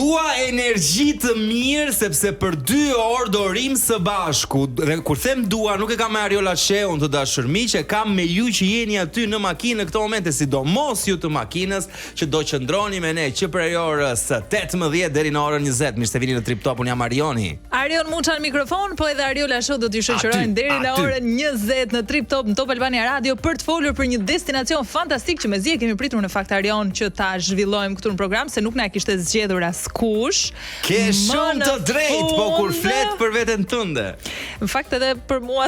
Dua energji të mirë sepse për 2 orë do rim së bashku. Dhe kur them dua, nuk e kam me Ariola Sheun të dashur miq, e kam me ju që jeni aty në makinë në këto momente, sidomos ju të makinës që do qëndroni me ne që prej orës 18 deri në orën 20. Mirë se vini në Trip Top, unë jam Arioni. Arion Muçan mikrofon, po edhe Ariola Show do t'ju shoqërojnë deri në orën 20 në Trip Top në Top Albania Radio për të folur për një destinacion fantastik që mezi e kemi pritur në fakt Arion që ta zhvillojmë këtu në program se nuk na kishte zgjedhur askush. Ke shumë të drejtë, po kur flet për veten tënde. Në fakt edhe për mua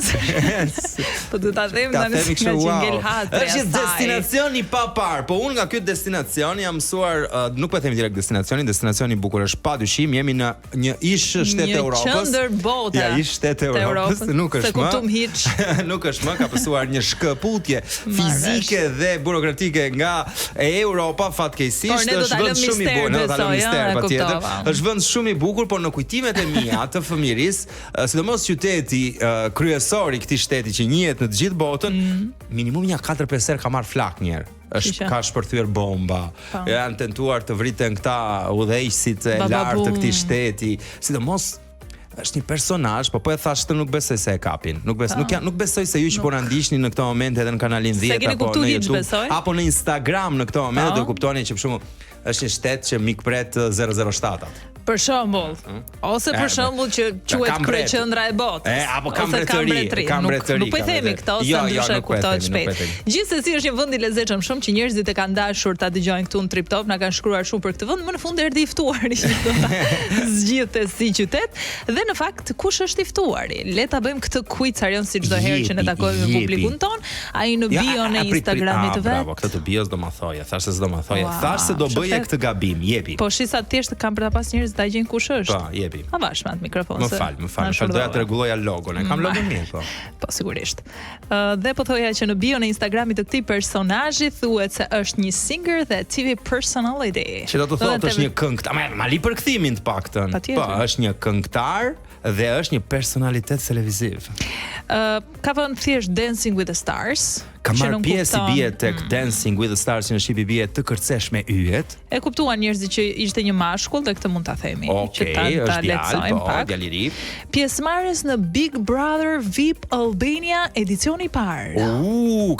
po do ta them tani që ngel hatri. Është një destinacion i papar, po unë nga ky destinacion jam mësuar, nuk po them direkt destinacioni i bukur është padyshim, jemi në një ish shtet e Europës. Një qendër bote. Ja, ish shtet e Europës, nuk është më. Nuk është më, ka pasur një shkëputje fizike dhe burokratike nga Europa fatkeqësisht, është vend shumë i bukur, do ta lëm mister patjetër. Është vend shumë i bukur, por në kujtimet e mia të fëmirisë, sidomos qyteti kryesor i këtij shteti që njihet në të gjithë botën, minimum një 4-5 herë ka marr flak një herë. Ka shpërthyer bomba. Janë tentuar të vriten këta udhëheqësit e lartë të këtij shteti, sidomos është një personazh, po e thash të nuk besoj se e kapin. Nuk besoj se ju që po na ndiqni në këto momente edhe në kanalin 10 apo në YouTube apo në Instagram në këto momente do kuptoni që për shembull është një shtet që mikpret 007-at. Për shembull, ose për shembull që quhet kryeqendra e botës. Apo Kambretëri. Nuk po i themi këto, se ndryshe kuptohet shpejt. Gjithsesi është një vend i lezetshëm shumë që njerëzit e kanë dashur ta dëgjojnë këtu në Trip Top, na kanë shkruar shumë për këtë vend, më në fund erdhi i ftuari që do ta zgjidhte si qytet. Dhe në fakt kush është i ftuari? Le ta bëjmë këtë quiz Arion si çdo herë që ne takojmë me publikun ton, ai në bio në Instagramit vet. Bravo, këtë të bios do ma thoje, thash se s'do ma thoje. Thash se do bëje këtë gabim, jepi. Po shisa thjesht kanë për ta pas njerëz ta gjejnë kush është. Po, jepi. A vash me atë mikrofon. Më fal, doja të rregulloja logon. E kam logon mirë, po. Po sigurisht. Dhe po thoja që në bio në Instagramit të këtij personazhi thuhet se është një singer dhe TV personality. Që do të thotë është një këngëtar, ma li për kthimin të paktën. Po, është një këngëtar dhe është një personalitet televiziv. Ka vënë thjesht Dancing with the Stars. Ka marrë pjesë i bie tek Dancing with the Stars në shqip i bie të kërcesh me yjet. E kuptuan njerëzit që ishte një mashkull dhe këtë mund ta themi. Okej, është djalë, po, djalë i ri. Pjesëmarrës në Big Brother VIP Albania edicioni i parë.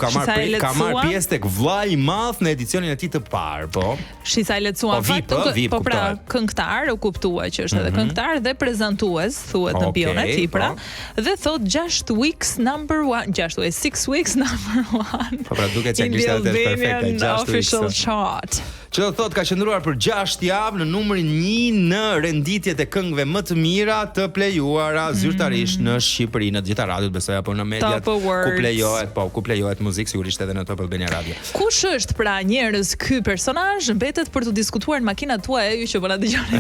Ka marrë pjesë tek vllai i madh në edicionin e tij të parë, po. Shisa i lecuan fakt, po pra këngëtar, u kuptua që është edhe këngëtar dhe prezantues, thuhet në bion e tij pra, dhe thot 6 weeks number 1, 6 weeks number 1. Po pra duket se kishte atë perfekte 6 official chart. Që do thot ka qëndruar për 6 javë në numrin 1 në renditjet e këngëve më të mira të plejuara zyrtarisht në Shqipëri, në të gjitha radiot besoj apo në mediat ku plejohet muzikë, sigurisht edhe në Top Albania Radio. Kush është pra njerëz ky personazh? Mbetet për të diskutuar në makinat tuaja ju që po na dëgjoni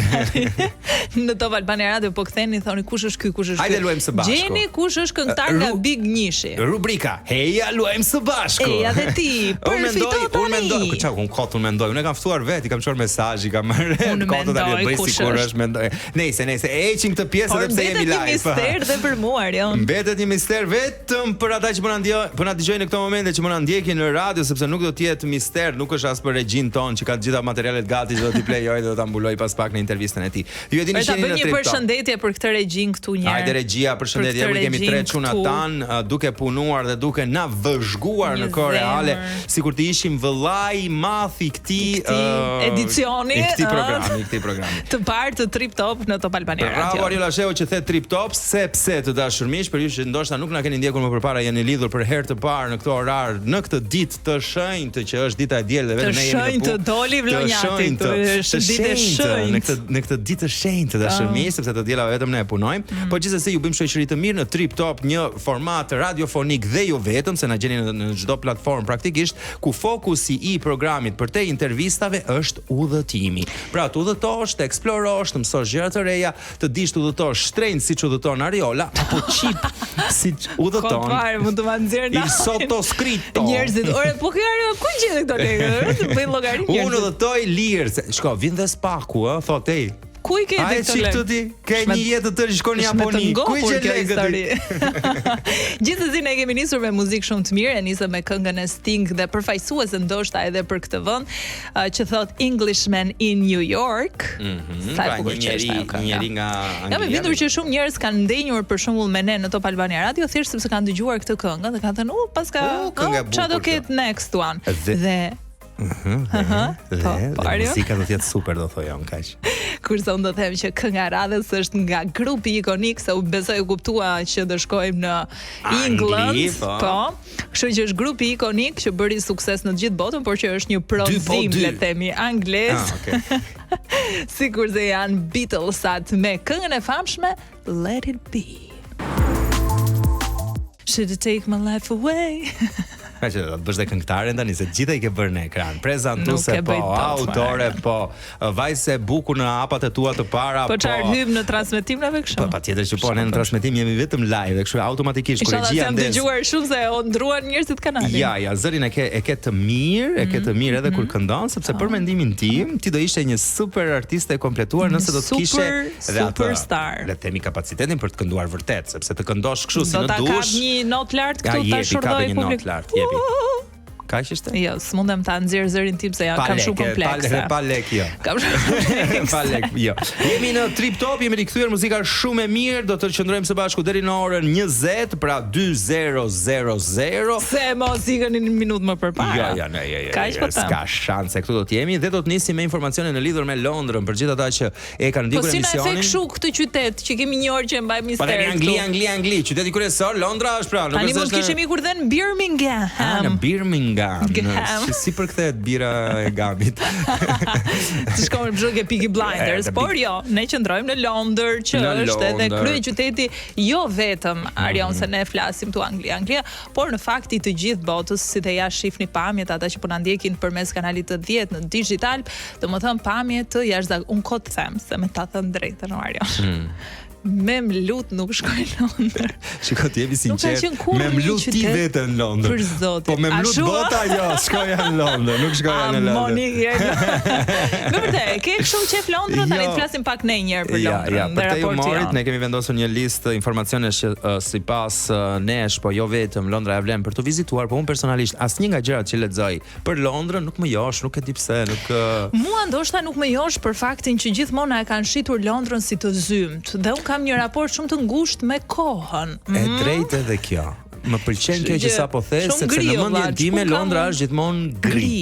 në Top Albania Radio, po ktheni thoni kush është ky? Hajde luajmë së bashku. Gjeni kush është këngëtar nga Big Nishi. Rubrika Heja luajmë së bashku. Eja dhe ti. Unë mendoj, unë kam ftuar vet, i kam çuar mesazh, i kam marrë konto tani do bëj sikur është mendoj. Nëse heqin këtë pjesë edhe pse jemi live. Mbetet një mister dhe për mua, Arion. Mbetet një mister vetëm për ata që po na dëgjojnë në këtë moment që po na ndjekin në radio, sepse nuk do të jetë mister, nuk është as për regjin ton që ka të gjitha materialet gati që do t'i plejoj dhe do ta mbuloj pas pak në intervistën e tij. Ju e dini që jeni në Trip Top. Një përshëndetje për këtë regjin këtu një herë. Hajde regjia, përshëndetje, ju kemi 3 çuna tan, duke punuar dhe duke na vëzhguar në kohë reale, sikur të ishim vëllai i madh i këtij edicioni, i këtij programi. Të parë të Trip Top në Top Albania Radio. Bravo Ariola Sheu që the Trip Top, sepse të dashur miq, për ju që ndoshta nuk na keni ndjekur më përpara, jeni lidhur për herë të parë në këtë orar, në këtë ditë të shenjtë që është dita e diellit dhe vetëm ne jemi në punë. Të shenjtë doli vlonjati, është ditë e shenjtë. Në këtë ditë të shenjtë të dashur miq, sepse të diela vetëm ne punojmë, po gjithsesi ju bëjmë shoqëri të mirë në Trip Top, një format radiofonik dhe jo vetëm, se na gjeni në çdo platformë praktikisht, ku fokusi i programit për te intervistave është udhëtimi. Pra të udhëtosh, të eksplorosh, të mësosh gjëra të reja, të dish të udhëtosh shtrenjtë siç udhëton Ariola, apo çip siç udhëton. Mund të ma nxjerr il sottoscritto. Njerëzit, ore, po kjo Ariola ku gjetë këto lekë? Të bëj llogari njerëzit. Unë udhëtoj lirë. Shko, vin dhe spaku, thotë, ej, ku i ke këtë lekë? Ke një jetë të tërë shkon në Japoni. Ku i ke lekë ti? Gjithsesi ne kemi nisur me muzikë shumë të mirë, e nisëm me këngën e Sting dhe përfaqësuese ndoshta edhe për këtë vend, që thot Englishman in New York. Sa e bukur që është njëri nga Anglia. Kam vindur që shumë njerëz kanë ndenjur për shembull me ne në Top Albania Radio thjesht sepse kanë dëgjuar këtë këngë dhe kanë thënë, paska çfarë do ketë next one. Dhe muzika do të jetë super, do thojë unë kaq. Kurse unë do të them që kënga e radhës është nga grupi ikonik, se u besoj u kuptua që do shkojmë në England, po. Kështu që është grupi ikonik që bëri sukses në të gjithë botën, por që është një prodhim, le të themi, anglez. Sikur se janë Beatlesat me këngën e famshme Let It Be. Should I take my life away? Ka që do të bësh dhe këngëtare tani se gjithë i ke bërë në ekran. Prezantuese po, autore po, vajse bukur në apat e tua të para po. Po çfarë hym në transmetim nave kështu? Po patjetër që po ne në transmetim jemi vetëm live, kështu automatikisht kur regjia ndes. Isha dëgjuar shumë se o ndruan njerëzit kanalin. Ja, zërin e ke të mirë, edhe kur këndon, sepse për mendimin tim ti do ishe një super artiste e kompletuar nëse do të kishe superstar. Le të themi kapacitetin për të kënduar vërtet, sepse të këndosh kështu si në dush. Do ta kap një notë lart këtu ta shurdoj publik. Kaq ishte? Jo, s'mundem ta nxjerr zërin tim se kam shumë komplekse. Pa lek jo. Kam shumë pa lek jo. Jemi në Trip Top, jemi rikthyer, muzika shumë e mirë, do të qëndrojmë së bashku deri në orën 20, pra 20:00. Se mos ikën një minutë më përpara. Jo. S'ka shanse, këtu do të jemi dhe do të nisim me informacione në lidhur me Londrën për gjithë ata që e kanë ndjekur emisionin. Po si na e kështu këtë qytet që kemi një orë që e mbaj mister. Po Angli, qyteti kryesor, Londra është pra, nuk është. Tani mund kishim ikur dhe në Birmingham. Në Birmingham. Si përkthehet bira e Gamit. Të shkojmë në zhugë Peaky Blinders, por jo, ne qëndrojmë në Londër, që është edhe kryeqyteti jo vetëm Arion se ne flasim tu Anglia, por në fakt i të gjithë botës, si të jashtë shihni pamjet ata që po na ndjekin përmes kanalit të 10 në digital, domethënë pamje të jashtëzakonshme. Un kot them se me ta thënë drejtën Arion. Me mlut nuk shkoj në Londër. Shikoj ti jemi sinqert. Me mlut ti vetë në Londër. Për zotin. Po me mlut bota jo, shkoja në Londër, nuk shkoja në Londër. Me vërtet, ke kështu qef Londrën, tani të flasim pak ne një herë për Londrën. Ja, për të humorit ne kemi vendosur një listë informacionesh që sipas nesh, po jo vetëm Londra e vlen për të vizituar, po unë personalisht asnjë nga gjërat që lexoj për Londrën nuk më josh, nuk e di pse, nuk Mua ndoshta nuk më josh për faktin që gjithmonë e kanë shitur Londrën si të zymt. Dhe kam një raport shumë të ngushtë me kohën. E drejtë edhe kjo. Më pëlqen kjo që sapo the, sepse në mendjen time Londra është gjithmonë gri.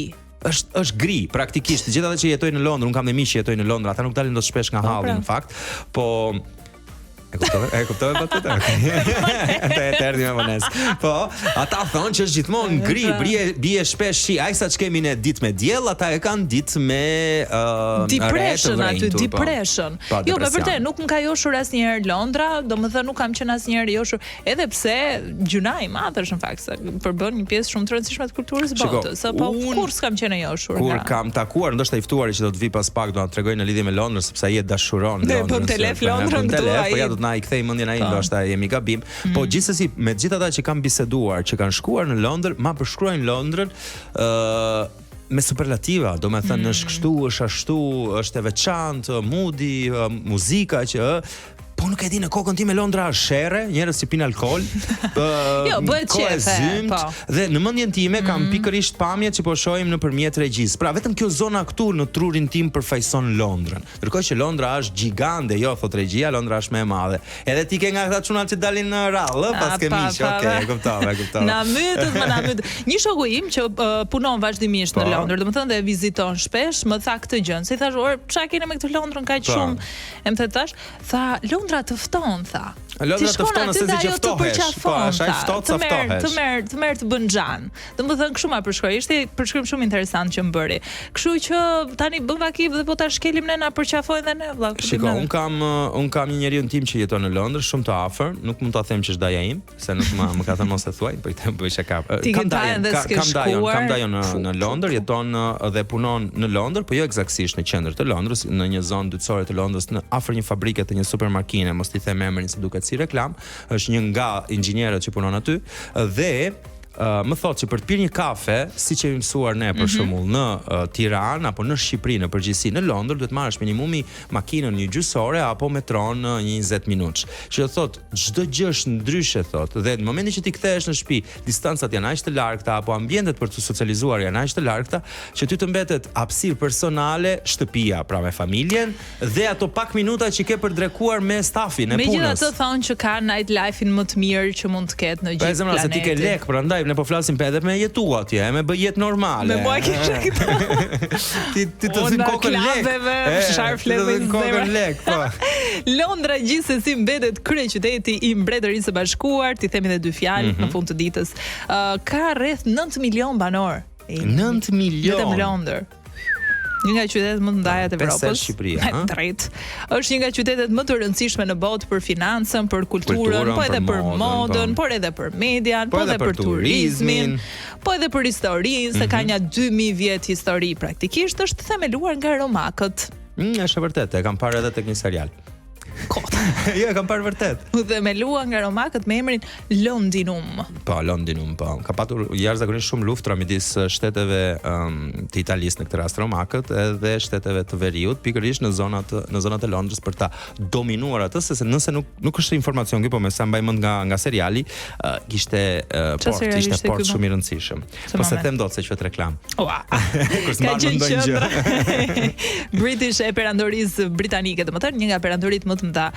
Është gri, praktikisht. Gjithë ata që jetojnë në Londër, un kam dhe miq që jetojnë në Londër, ata nuk dalin dot shpesh nga halli në fakt, po e kuptove pa të të erdhi me vones. Po, ata thonë që është gjithmonë gri, bie shpesh shi, ai sa që kemi ne ditë me diell, ata e kanë ditë me depression aty, depression. Jo, me vërtet nuk më ka joshur asnjëherë Londra, domethënë nuk kam qenë asnjëherë joshur, edhe pse gjuna i madh është në fakt se përbën një pjesë shumë të rëndësishme të kulturës botës. Po kur s'kam qenë joshur. Kur kam takuar, ndoshta i ftuari që do të vi pas pak do na tregoj në lidhje me Londrën, sepse ai e dashuron Londrën. Po telef Londrën këtu ai. Na i kthej mendjen ai, ndoshta jemi gabim. Po gjithsesi me të gjithë ata që kanë biseduar, që kanë shkuar në Londër, ma përshkruajnë Londrën me superlativa, domethënë është kështu, është ashtu, është e veçantë, moodi, muzika që po nuk e di, në kokën time Londra është sherre, njerëz që pinë alkool. Jo, bëhet qefe, po. Dhe në mendjen time kam pikërisht pamjet që po shohim nëpërmjet regjisë. Pra vetëm kjo zona këtu në trurin tim përfaqëson Londrën. Ndërkohë që Londra është gjigande, jo thot regjia, Londra është më e madhe. Edhe ti ke nga këta çunat që dalin në rall, pas ke miq, okay, kuptova. Na myt. Një shoku im që punon vazhdimisht në Londër, domethënë dhe viziton shpesh, më tha këtë gjë. Si thash, çfarë keni me këtë Londrën kaq shumë? Em thash, tha Londra të fton, tha. Londra të fton se si që ftohesh. Po, është ai ftohet sa ftohesh. Të merr të bën xhan. Domethënë kështu ma përshkroi. Ishte përshkrim shumë interesant që më bëri. Kështu që tani bëm vakif dhe po ta shkelim ne na përqafojnë dhe ne vëlla. Shiko, un kam një njeriu tim që jeton në Londër, shumë të afër, nuk mund ta them që është daja im, se nuk më ka thënë mos e thuaj, po i them bëj shaka. Kam dajon në Londër, jeton dhe punon në Londër, po jo eksaktësisht në qendër të Londrës, në një zonë dytësore të Londrës, në afër një fabrike të një supermarkete, mos i them emrin se duket si reklam, është një nga inxhinierët që punon aty dhe më thotë që për të pirë një kafe, siç e mësuar ne për shembull në Tiranë apo në Shqipëri në përgjithësi, në Londër duhet marrësh minimumi makinën një gjysore apo metron në 20 minutë. Që do thotë çdo gjë është ndryshe thotë, dhe në momentin që ti kthehesh në shtëpi, distancat janë aq të largëta apo ambientet për të socializuar janë aq të largëta që ty të mbetet hapësirë personale, shtëpia pra me familjen dhe ato pak minuta që ke për drekuar me stafin e punës. Megjithatë thonë që ka night life-in më të mirë që mund të ketë në gjithë planetin. Se ti ke lek, prandaj ne po flasim edhe me jetu atje, me bë jetë normale. Me mua kisha këto. Ti të zin kokën lek. Sharfleve kokën lek, po. Londra gjithsesi mbetet kryeqyteti i Mbretërisë së Bashkuar, ti themi edhe dy fjalë në fund të ditës. Ka rreth 9 milion banor. 9 milion. Vetëm Londër. Një nga qytetet më të ndaja të Evropës. Drejt. Është një nga qytetet më të rëndësishme në botë për financën, për kulturën, po edhe për modën, por edhe për median, po edhe për turizmin, po edhe për historinë, se ka një 2000 vjet histori praktikisht, është themeluar nga romakët. Është e vërtetë, e kam parë edhe tek një serial. Kota. Jo, e kam parë vërtet. U themelua nga romakët me emrin Londinum. Po, Londinum, po. Ka patur jashtëzakonisht shumë luftra midis shteteve të Italisë në këtë rast romakët edhe shteteve të Veriut, pikërisht në zonat e Londrës për ta dominuar atë, se nëse nuk është informacion ky, po me sa mbaj mend nga seriali, ishte port shumë i rëndësishëm. Po se them dot se quhet reklam. Kur s'mban ndonjë gjë. British e perandorisë britanike, domethënë një nga perandorit më të mëdha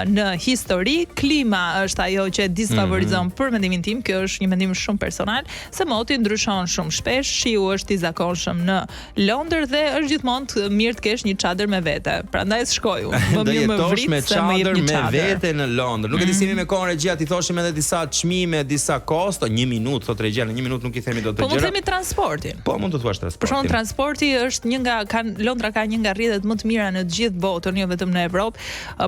në histori. Klima është ajo që disfavorizon për mendimin tim, kjo është një mendim shumë personal, se moti ndryshon shumë shpesh, shiu është i zakonshëm në Londër dhe është gjithmonë të mirë të kesh një çadër me vete. Prandaj shkoj unë. Më mirë më vrit se më jep një çadër me vete në Londër. Nuk e di si me kohën regjia ti thoshim edhe disa çmime, disa kosto, 1 minutë thot regjia, në 1 minutë nuk i themi dot të gjëra. Po mund të themi transportin. Po mund të thuash transportin. Për shembull transporti është një nga Londra ka një nga rrjetet më të mira në të gjithë botën, jo vetëm në Evropë.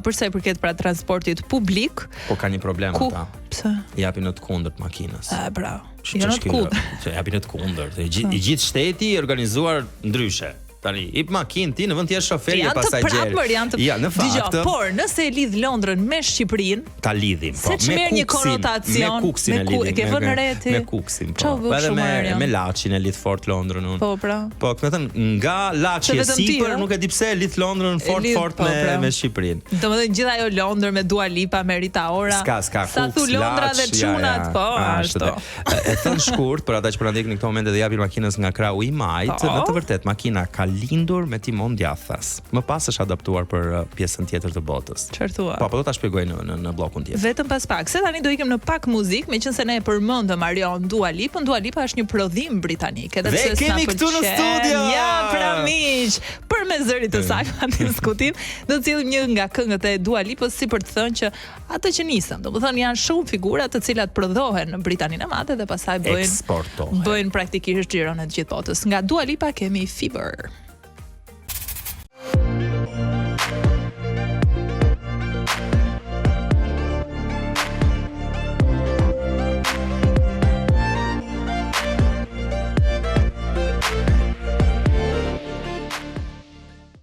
Për sa i përket pra transportit publik, po ka një problem ata. Pse? Japin në të kundërt makinës. Bravo. Jo në të kundërt. Japin në të kundërt. I gjithë shteti i organizuar ndryshe. Tani, i makinë ti në vend të jesh shofer e pasagjer. Ja, në fakt. Por nëse e lidh Londrën me Shqipërinë, ta lidhim, po. Me një konotacion, me kuksin e lidhim. Ke vënë reti? Me kuksin, po. Edhe me Laçin e lidh fort Londrën unë. Po, pra. Po, do të thënë nga Laçi e sipër, nuk e di pse e lidh Londrën fort me Shqipërinë. Domethënë gjithë ajo Londër me Dua Lipa, me Rita Ora. Ska sa thu Londra dhe çunat, po, ashtu. E thën shkurt për ata që po na ndjekin në këtë moment dhe japin makinës nga krahu i majt, në të vërtetë makina ka lindur me timon djathas. Më pas është adaptuar për pjesën tjetër të botës. Çfarë? Po do ta shpjegoj në bllokun tjetër. Vetëm pas pak. Se tani do ikim në pak muzikë, meqense ne e përmendëm Marion Dua Lipa. Dua Lipa është një prodhim britanik, edhe pse kemi këtu në studio. Ja, pra miq, për me zërit të saj pa diskutim, do të cilëm një nga këngët e Dua Lipës si për të thënë që ato që nisën, domethënë janë shumë figura të cilat prodhohen në Britaninë e Madhe dhe pastaj bëjnë praktikisht xhiron e të gjithë botës. Nga Dua Lipa kemi Fever.